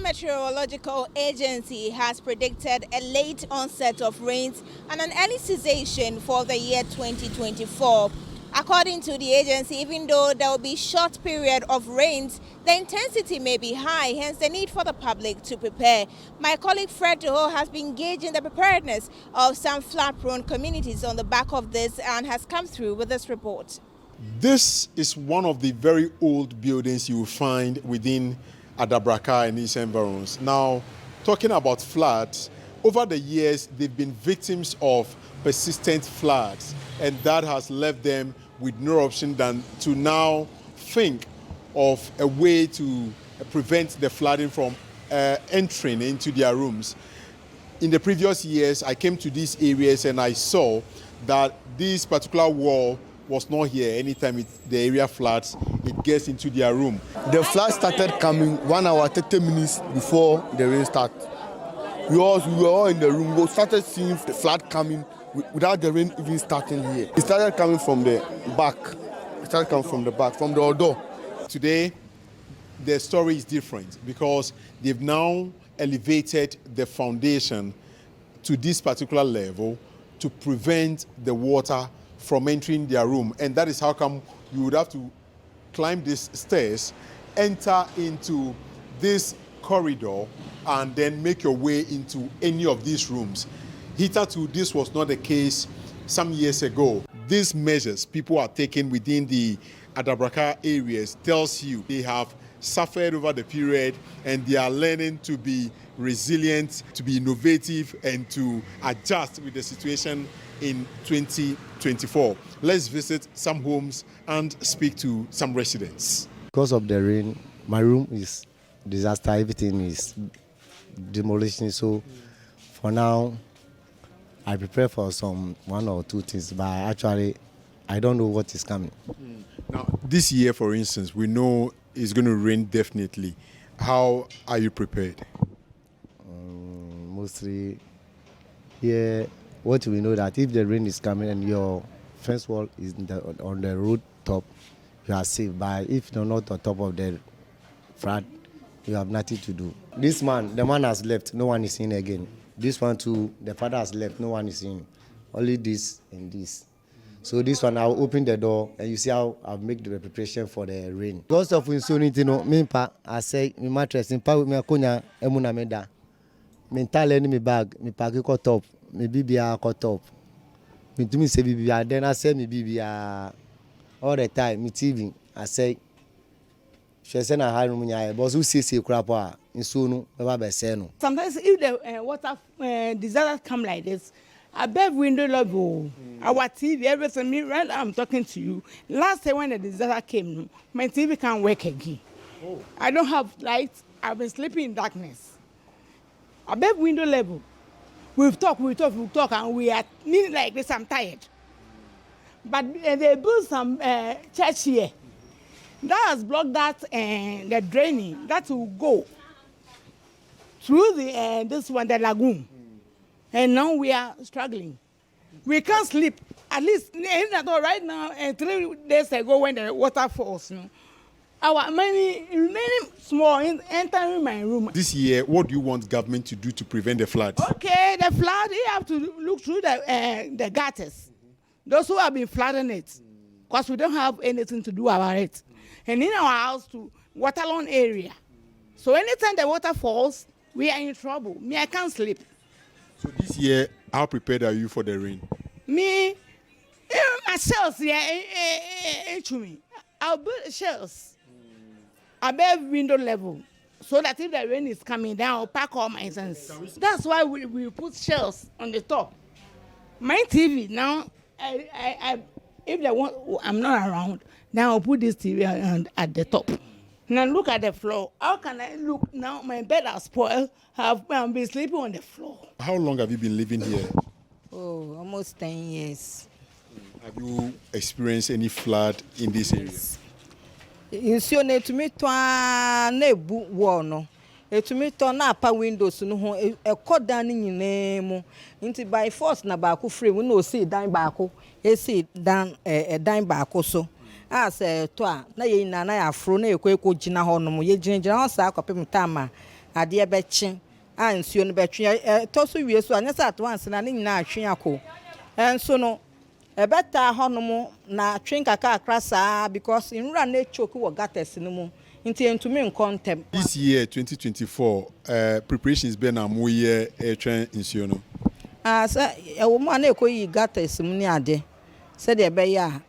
Meteorological Agency has predicted a late onset of rains and an early cessation for the year 2024. According to the agency, even though there will be short period of rains, the intensity may be high, hence the need for the public to prepare. My colleague Fred Toho has been engaged in the preparedness of some flood-prone communities on the back of this and has come through with this report. This is one of the very old buildings you will find within Adabraka and its environs. Now, talking about floods, over the years, they've been victims of persistent floods, and that has left them with no option than to now think of a way to prevent the flooding from entering into their rooms. In the previous years, I came to these areas and I saw that this particular wall was not here. Anytime the area floods, it gets into their room. The flood started coming 1 hour, 30 minutes before the rain started. We were all in the room. We started seeing the flood coming without the rain even starting here. It started coming from the back. From the door. Today, the story is different because they've now elevated the foundation to this particular level to prevent the water from entering their room. And that is how come you would have to climb these stairs, enter into this corridor, and then make your way into any of these rooms. Hitherto, this was not the case some years ago. These measures people are taking within the Adabraka areas tells you they have suffered over the period and they are learning to be resilient, to be innovative, and to adjust with the situation in 2024. Let's visit some homes and speak to some residents. Because of the rain, my room is disaster. Everything is demolition. So for now, I prepare for some 1 or 2 things, but actually, I don't know what is coming. Now, this year, for instance, we know it's going to rain definitely. How are you prepared? Mostly, yeah, what we know that if the rain is coming and your fence wall is on the road top, you are safe. But if you're not on top of the flood, you have nothing to do. This man, the man has left, no one is in again. This one too, the father has left, no one is in. Only this and this. So this one, I'll open the door and you see how I'll make the preparation for the rain. Because of insanity, no, me I say, my mattress, in pa with me akonya emuna meda. Me tell any me bag, me pack it top, me bibia top. Me do me say bibia, then I say me bibia all the time. Me TV, I say, she say na haru munya, but who say krapa in sunu, never be say no. Sometimes if the water disaster come like this, above window level, our TV, everything. Me right now, I'm talking to you. Last time when the disaster came, my TV can't work again. Oh. I don't have lights. I've been sleeping in darkness. Above window level, we talk, and we are nearly like this. I'm tired. But they built some church here. That has blocked that the draining. That will go through the this one, the lagoon. And now we are struggling. We can't sleep. At least right now, 3 days ago when the water falls, our many small entering my room. This year, what do you want government to do to prevent the flood? Okay, the flood, you have to look through the gutters. Those who have been flooding it, because we don't have anything to do about it. And in our house, to waterlogged area. So anytime the water falls, we are in trouble. Me, I can't sleep. So this year, how prepared are you for the rain? Me, myself, I'll build shells above window level so that if the rain is coming down, I'll pack all my things. That's why we put shells on the top. My TV now, if they want, I'm not around, now I'll put this TV at the top. Now look at the floor. How can I look now? My bed has spoiled. I've been sleeping on the floor. How long have you been living here? Oh, almost 10 years. Have you experienced any flood in this area? Nsuo na etumi to na ebu wall no. Etumi to na apa windows no ho ekoda ni nyina mu. Nti by force na ba ko free we no see dan ba ko. Esi dan dan ba ko so. As to a na ye na ya afro na ekwe ko gina ho no mo ye gina ho sa akopem tama adeɛ bɛkye a nsuo no bɛtwe ɛtɔ so wie so anya sɛ at once na ne nyinaa atwe akɔ ɛnso no ɛbɛtaa hɔnom na atwe kakra saa because nwura no choke wɔ gutters no mu nti entumi nkɔ ntɛm. This year 2024 preparations been na mo yɛ ɛtwɛn nsuo no. Sɛ ɛwɔ mu a na ɛkɔyi gutters mu ne ade sɛdeɛ ɛbɛyɛ a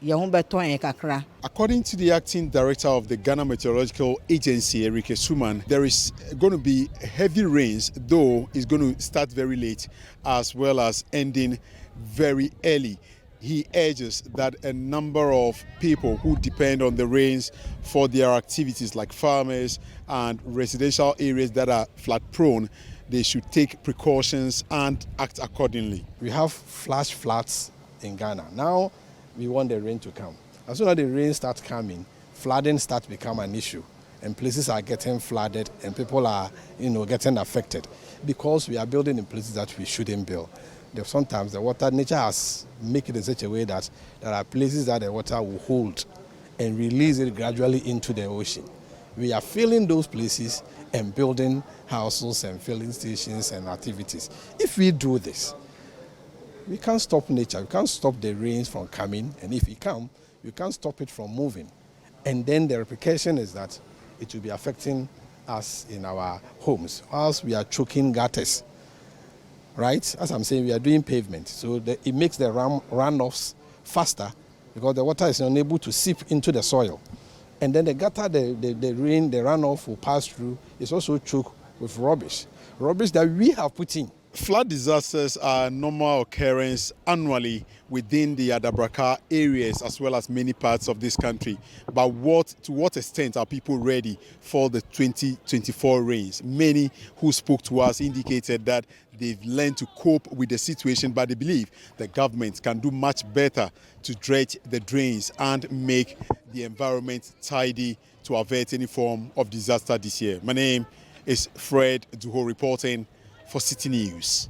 yɛn ho bɛtɔn kakra. According to the acting director of the Ghana Meteorological Agency, Erike Suman, there is going to be heavy rains, though it's going to start very late as well as ending very early. He urges that a number of people who depend on the rains for their activities, like farmers and residential areas that are flood prone, they should take precautions and act accordingly. We have flash floods in Ghana. Now we want the rain to come. As soon as the rain starts coming, flooding starts to become an issue, and places are getting flooded, and people are, getting affected because we are building in places that we shouldn't build. Sometimes the water, nature has made it in such a way that there are places that the water will hold and release it gradually into the ocean. We are filling those places and building houses and filling stations and activities. If we do this, we can't stop nature. We can't stop the rains from coming, and if it comes, we can't stop it from moving. And then the repercussion is that it will be affecting us in our homes, whilst we are choking gutters. Right? As I'm saying, we are doing pavement, so it makes the runoffs faster because the water is unable to seep into the soil. And then the gutter, the rain, the runoff will pass through. It's also choked with rubbish that we have put in. Flood disasters are a normal occurrence annually within the Adabraka areas as well as many parts of this country. But to what extent are people ready for the 2024 rains? Many who spoke to us indicated that they've learned to cope with the situation, but they believe the government can do much better to dredge the drains and make the environment tidy to avert any form of disaster this year. My name is Fred Duho reporting for Citi News.